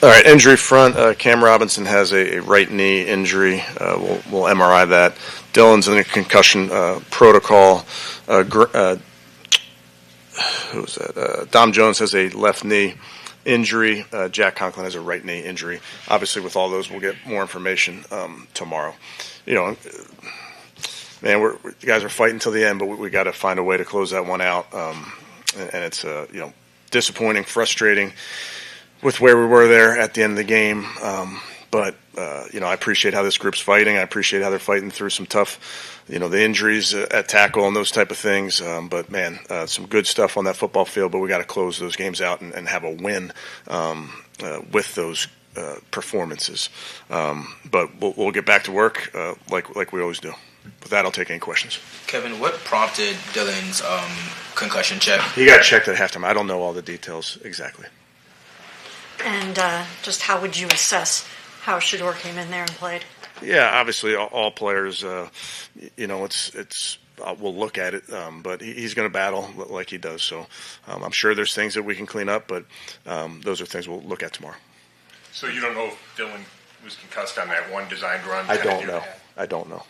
All right, injury front. Cam Robinson has a right knee injury. We'll MRI that. Dylan's in a concussion protocol. Who was that? Dom Jones has a left knee injury. Jack Conklin has a right knee injury. Obviously, with all those, we'll get more information tomorrow. You know, man, you guys are fighting till the end, but we got to find a way to close that one out. And it's disappointing, frustrating with where we were there at the end of the game. But I appreciate how this group's fighting. I appreciate how they're fighting through some tough, the injuries at tackle and those type of things. But, man, some good stuff on that football field. But we got to close those games out and have a win with those performances. But we'll get back to work like we always do. With that, I'll take any questions. Kevin, what prompted Dylan's concussion check? He got checked at halftime. I don't know all the details exactly. And just how would you assess how Shedeur came in there and played? Yeah, obviously all players, it's we'll look at it, but he's going to battle like he does. So I'm sure there's things that we can clean up, but those are things we'll look at tomorrow. So you don't know if Dylan was concussed on that one designed run? I don't know.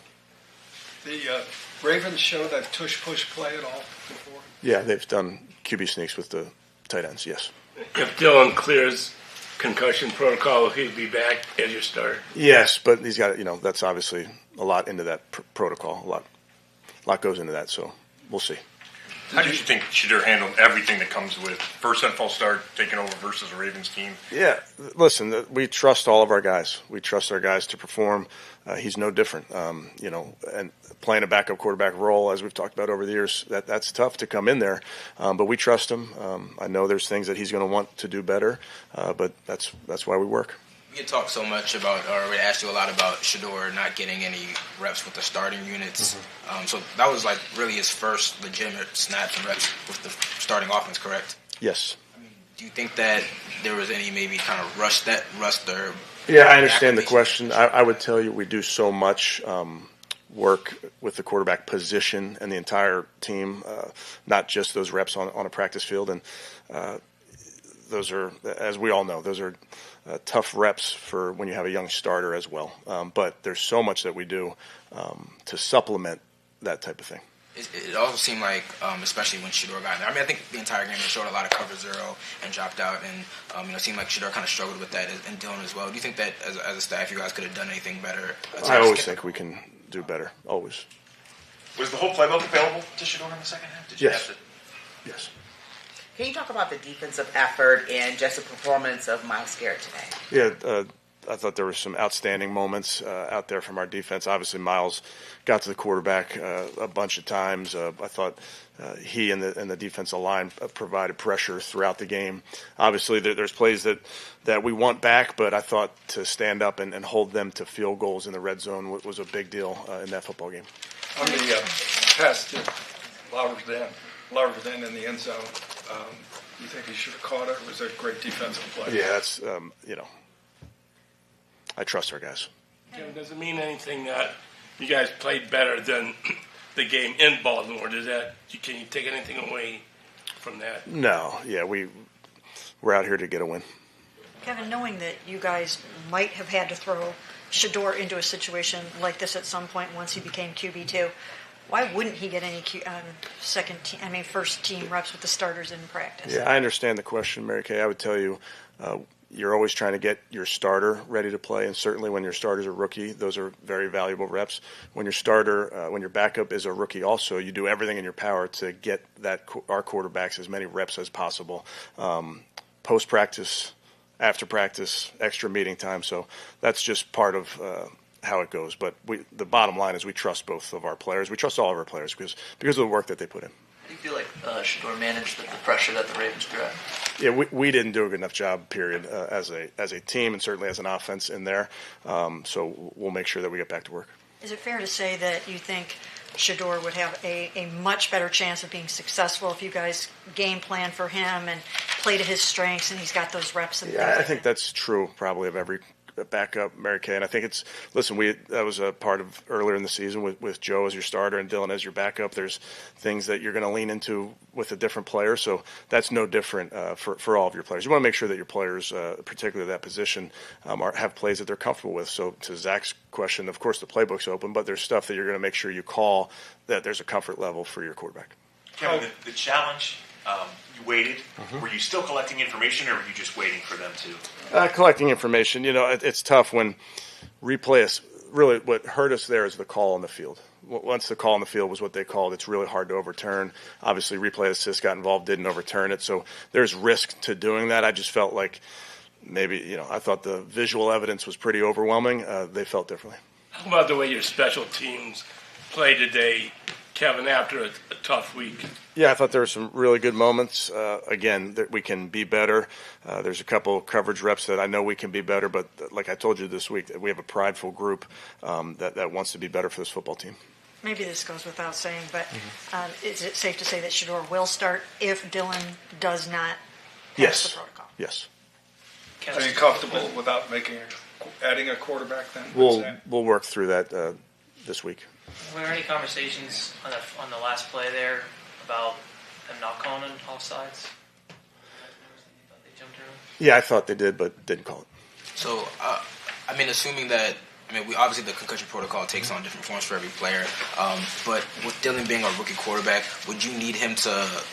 The Ravens show that tush-push play at all before? Yeah, they've done QB sneaks with the tight ends, yes. If Dylan clears concussion protocol, he'll be back as your starter. Yes, but he's got, that's obviously a lot into that protocol. A lot goes into that, so we'll see. How did you think Shedeur handled everything that comes with first NFL start, taking over versus a Ravens team? Yeah, listen, we trust all of our guys. We trust our guys to perform. He's no different, and playing a backup quarterback role, as we've talked about over the years, that's tough to come in there. But we trust him. I know there's things that he's going to want to do better, but that's why we work. We had talked so much about, or we asked you a lot about Shedeur not getting any reps with the starting units. Mm-hmm. So that was like really his first legitimate snaps and reps with the starting offense, correct? Yes. Do you think that there was any maybe kind of rust or? Yeah, I understand the question. I would tell you we do so much work with the quarterback position and the entire team, not just those reps on a practice field. And those are, as we all know, those are tough reps for when you have a young starter as well. But there's so much that we do to supplement that type of thing. It also seemed like, especially when Shedeur got in there, I think the entire game they showed a lot of cover zero and dropped out, and it seemed like Shedeur kind of struggled with that, and Dylan as well. Do you think that as a staff you guys could have done anything better? I always think we can do better, always. Was the whole playbook available to Shedeur in the second half? Did you yes. have to? Yes. Can you talk about the defensive effort and just the performance of Myles Garrett today? Yeah, I thought there were some outstanding moments out there from our defense. Obviously, Myles got to the quarterback a bunch of times. I thought he and the defensive line provided pressure throughout the game. Obviously, there's plays that we want back, but I thought to stand up and hold them to field goals in the red zone was a big deal in that football game. On the pass to Larvin in the end zone, you think he should have caught it, or was it a great defensive play? Yeah, that's, I trust our guys. Kevin, does it mean anything that you guys played better than the game in Baltimore? Can you take anything away from that? No, yeah, we're out here to get a win. Kevin, knowing that you guys might have had to throw Shedeur into a situation like this at some point once he became QB2, why wouldn't he get any first team reps with the starters in practice? Yeah, I understand the question, Mary Kay. I would tell you, you're always trying to get your starter ready to play, and certainly when your starter's a rookie, those are very valuable reps. When your backup is a rookie also, you do everything in your power to get our quarterbacks as many reps as possible. Post-practice, after practice, extra meeting time, so that's just part of how it goes. But the bottom line is we trust both of our players. We trust all of our players because of the work that they put in. Do you feel like Shedeur managed the pressure that the Ravens threw at? Yeah, we didn't do a good enough job, period, as a team and certainly as an offense in there. So we'll make sure that we get back to work. Is it fair to say that you think Shedeur would have a much better chance of being successful if you guys game plan for him and play to his strengths and he's got those reps? Yeah, I think that's true probably of every back up Mary Kay. And I think that was a part of earlier in the season with Joe as your starter and Dylan as your backup. There's things that you're going to lean into with a different player. So that's no different for all of your players. You want to make sure that your players, particularly that position, have plays that they're comfortable with. So to Zach's question, of course the playbook's open, but there's stuff that you're going to make sure you call that there's a comfort level for your quarterback. Kevin, the challenge, you waited. Were you still collecting information, or were you just waiting for them to? Collecting information. It's tough when replay is really what hurt us there is the call on the field. Once the call on the field was what they called, it's really hard to overturn. Obviously, replay assist got involved, didn't overturn it. So there's risk to doing that. I just felt like maybe, I thought the visual evidence was pretty overwhelming. They felt differently. How about the way your special teams played today, Kevin, after a tough week? Yeah, I thought there were some really good moments. Again, that we can be better. There's a couple coverage reps that I know we can be better, but like I told you this week, we have a prideful group that wants to be better for this football team. Maybe this goes without saying, but is it safe to say that Shedeur will start if Dylan does not pass the protocol? Yes. Are you comfortable without adding a quarterback then? We'll work through that this week. Were there any conversations on the last play there about them not calling an offsides? They jumped early? Yeah, I thought they did, but didn't call it. So, assuming that, we obviously the concussion protocol takes on different forms for every player, but with Dylan being a rookie quarterback, would you need him to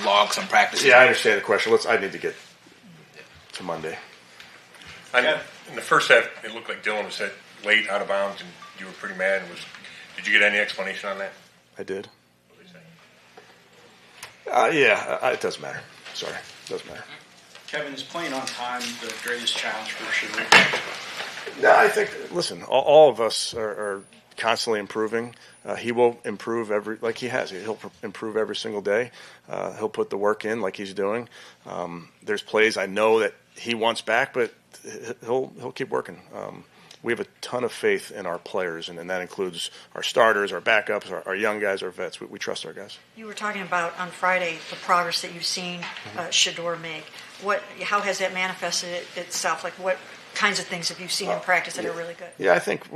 log some practices? Yeah, I understand the question. I need to get to Monday. In the first half, it looked like Dylan was hit late out of bounds, and you were pretty mad. Did you get any explanation on that? I did. It doesn't matter. Sorry, it doesn't matter. Kevin, is playing on time the greatest challenge for Shedeur? No, I think, listen, all of us are constantly improving. He will improve like he has. He'll improve every single day. He'll put the work in like he's doing. There's plays I know that he wants back, but he'll keep working. We have a ton of faith in our players, and that includes our starters, our backups, our young guys, our vets. We trust our guys. You were talking about on Friday the progress that you've seen Shedeur make. How has that manifested itself? Like what kinds of things have you seen in practice that are really good? Yeah, I think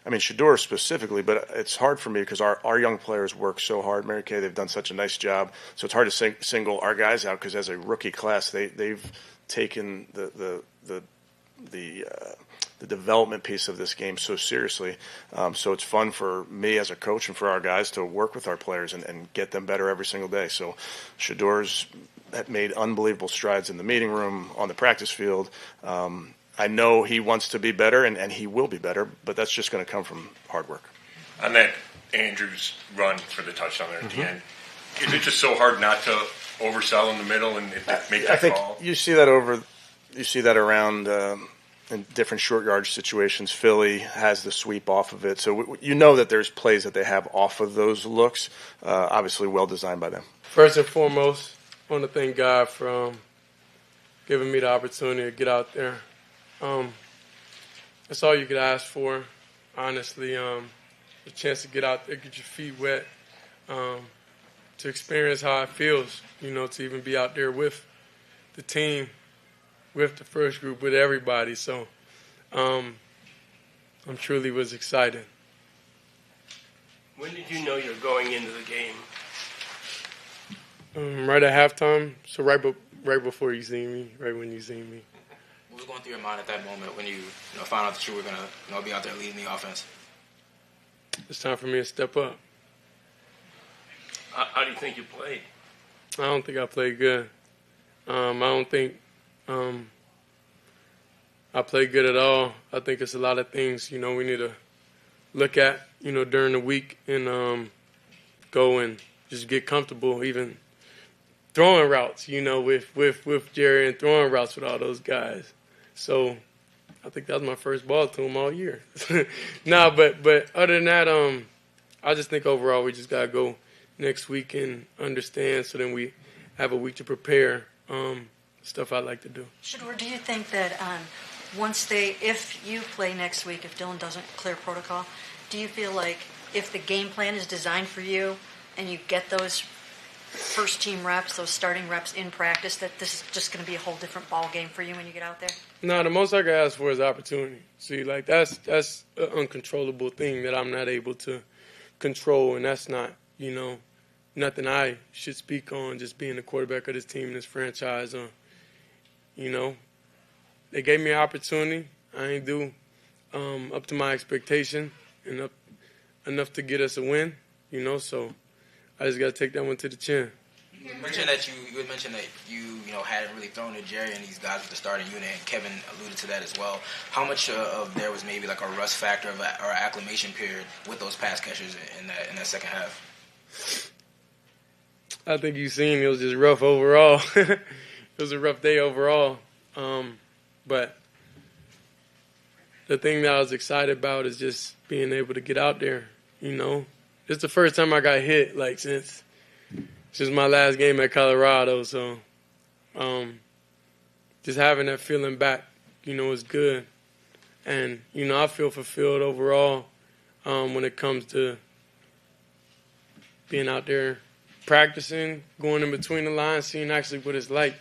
Shedeur specifically, but it's hard for me because our young players work so hard. Mary Kay, they've done such a nice job. So it's hard to single our guys out because as a rookie class, they've taken the development piece of this game so seriously. So it's fun for me as a coach and for our guys to work with our players and get them better every single day. So Shedeur's made unbelievable strides in the meeting room, on the practice field. I know he wants to be better, and he will be better, but that's just going to come from hard work. On that Andrews run for the touchdown there at the end, is it just so hard not to oversell in the middle and make that call? You see that around in different short yardage situations. Philly has the sweep off of it. So you know that there's plays that they have off of those looks, obviously well designed by them. First and foremost, I want to thank God for giving me the opportunity to get out there. That's all you could ask for, honestly. The chance to get out there, get your feet wet, to experience how it feels, to even be out there with the team, with the first group, with everybody. So I'm truly was excited. When did you know you're going into the game? Right at halftime, so right before you see me, right when you see me. What was going through your mind at that moment when you found out that you were going to be out there leading the offense? It's time for me to step up. How do you think you played? I don't think I played good. I don't think I played good at all. I think it's a lot of things, we need to look at, during the week and go and just get comfortable even throwing routes, with Jerry and throwing routes with all those guys. So I think that was my first ball to him all year. But other than that, I just think overall we just got to go next week and understand so then we have a week to prepare stuff I'd like to do. Shedeur, do you think that if you play next week, if Dylan doesn't clear protocol, do you feel like if the game plan is designed for you and you get those first team reps, those starting reps in practice, that this is just going to be a whole different ball game for you when you get out there? No, the most I can ask for is opportunity. See, like that's an uncontrollable thing that I'm not able to control, and that's not, nothing I should speak on. Just being the quarterback of this team, this franchise, they gave me an opportunity. I ain't do up to my expectation and up enough to get us a win, So I just got to take that one to the chin. You mentioned that you hadn't really thrown to Jerry and these guys with the starting unit, and Kevin alluded to that as well. How much of there was maybe like a rust factor or acclimation period with those pass catchers in that second half? I think you've seen it was just rough overall. It was a rough day overall. But the thing that I was excited about is just being able to get out there, It's the first time I got hit, since my last game at Colorado. So just having that feeling back, is good. And, I feel fulfilled overall when it comes to being out there practicing, going in between the lines, seeing actually what it's like.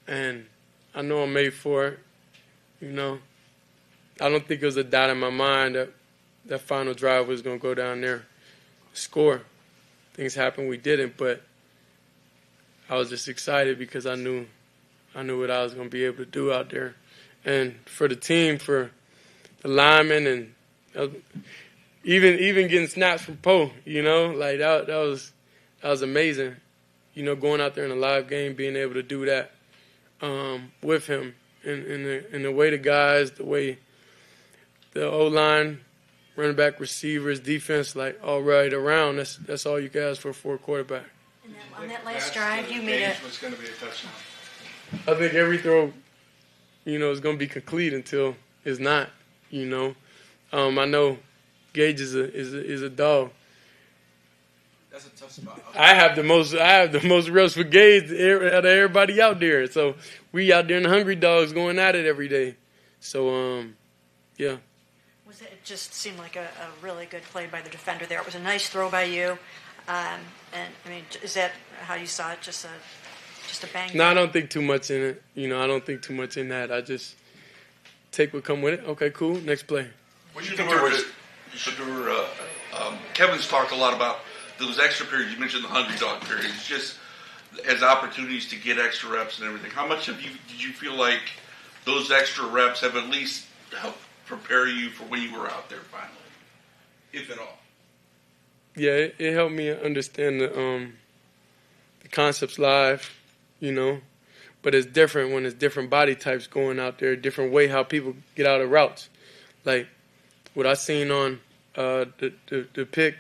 And I know I'm made for it, I don't think it was a doubt in my mind that final drive was going to go down there, score. Things happened, we didn't, but I was just excited because I knew what I was going to be able to do out there. And for the team, for the linemen, and even getting snaps from Poe, that was amazing. Going out there in a live game, being able to do that with him, and the way the guys, the way the O-line, running back, receivers, defense, all right around. That's all you can ask for a quarterback. And on that last drive, you made it. Was going to be a touchdown. I think every throw, is going to be complete until it's not. I know Gage is a dog. That's a tough spot. Okay. I have the most reps for Gage out of everybody out there. So we out there in the Hungry Dogs going at it every day. So yeah. It just seemed like a really good play by the defender there. It was a nice throw by you. And I mean, is that how you saw it? Just a bang? No, I don't think too much in it. I don't think too much in that. I just take what come with it. Okay, cool. Next play. What do you think Shedeur, Kevin's talked a lot about those extra periods. You mentioned the hungry dog periods, just as opportunities to get extra reps and everything. How much did you feel like those extra reps have at least helped prepare you for when you were out there finally, if at all? Yeah, it helped me understand the concepts live, but it's different when it's different body types going out there, different way how people get out of routes. Like what I seen on the pick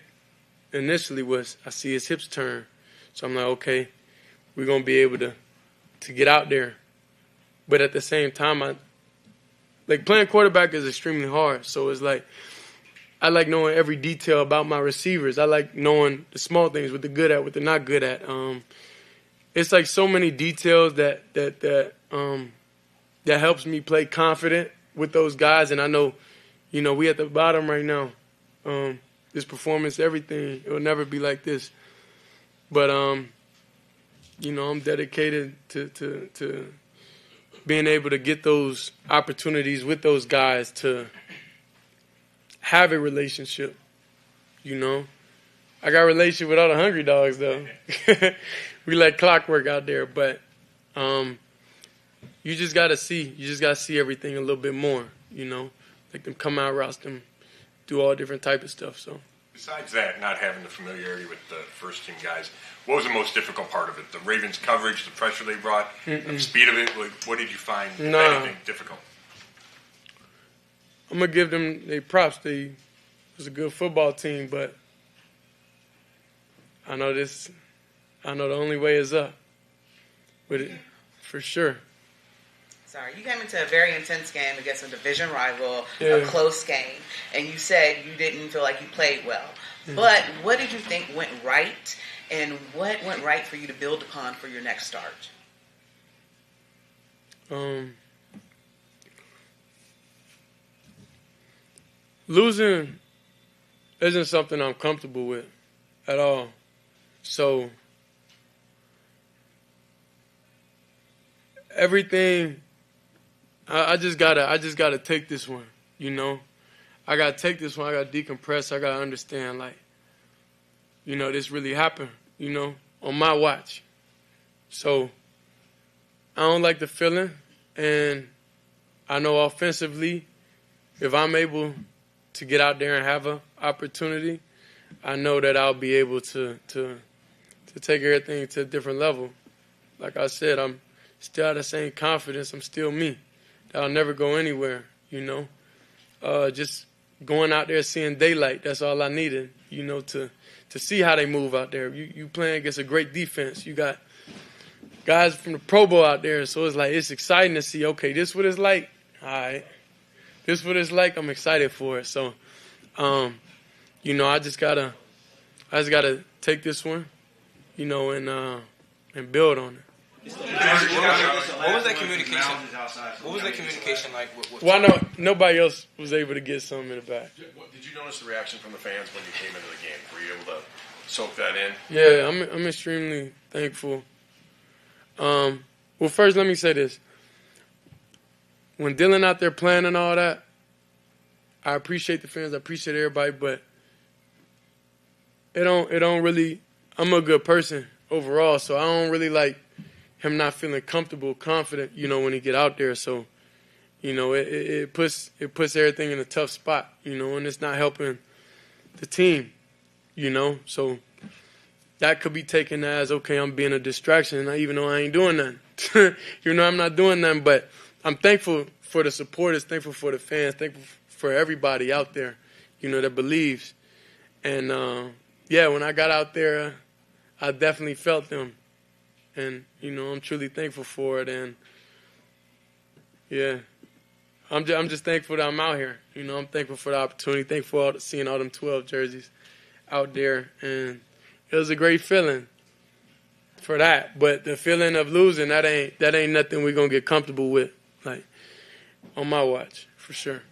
initially was I see his hips turn, so I'm like, okay, we're gonna be able to get out there, but at the same time, playing quarterback is extremely hard. So it's I like knowing every detail about my receivers. I like knowing the small things, what they're good at, what they're not good at. It's so many details that helps me play confident with those guys. And I know, we at the bottom right now. This performance, everything, it will never be like this. But I'm dedicated to being able to get those opportunities with those guys to have a relationship, I got a relationship with all the Hungry Dogs, though. We like clockwork out there, but you just got to see everything a little bit more, them come out, route them, do all different type of stuff, so. Besides that, not having the familiarity with the first-team guys, what was the most difficult part of it? The Ravens' coverage, the pressure they brought, the speed of it? What did you find, if anything, difficult? I'm going to give them their props. It was a good football team, but I know the only way is up with it, for sure. Sorry, you came into a very intense game against a division rival, a close game, and you said you didn't feel like you played well. Mm-hmm. But what did you think went right, and what went right for you to build upon for your next start? Losing isn't something I'm comfortable with at all. So everything. I just gotta take this one. You know, I gotta take this one. I gotta decompress. I gotta understand, like, you know, this really happened. You know, on my watch. So I don't like the feeling, and I know offensively, if I'm able to get out there and have an opportunity, I know that I'll be able to take everything to a different level. Like I said, I'm still have the same confidence. I'm still me. I'll never go anywhere, you know. Just going out there, seeing daylight, that's all I needed, you know, to see how they move out there. You playing against a great defense. You got guys from the Pro Bowl out there, so it's like it's exciting to see, okay, this what it's like. All right. This what it's like. I'm excited for it. So, you know, I just gotta take this one, you know, and build on it. What was that communication? What was that communication like? Well, I know nobody else was able to get something in the back. Did you notice the reaction from the fans when you came into the game? Were you able to soak that in? Yeah, I'm extremely thankful. Well, first, let me say this. When Dylan out there playing and all that, I appreciate the fans. I appreciate everybody, but it don't really. I'm a good person overall, so I don't really like him not feeling comfortable, confident, you know, when he get out there. So, you know, it puts everything in a tough spot, you know, and it's not helping the team, you know. So that could be taken as, okay, I'm being a distraction, even though I ain't doing nothing. You know, I'm not doing nothing, but I'm thankful for the supporters, thankful for the fans, thankful for everybody out there, you know, that believes. And, yeah, when I got out there, I definitely felt them. And, you know, I'm truly thankful for it. And, yeah, I'm just thankful that I'm out here. You know, I'm thankful for the opportunity, thankful for seeing all them 12 jerseys out there. And it was a great feeling for that. But the feeling of losing, that ain't nothing we're going to get comfortable with, like, on my watch, for sure.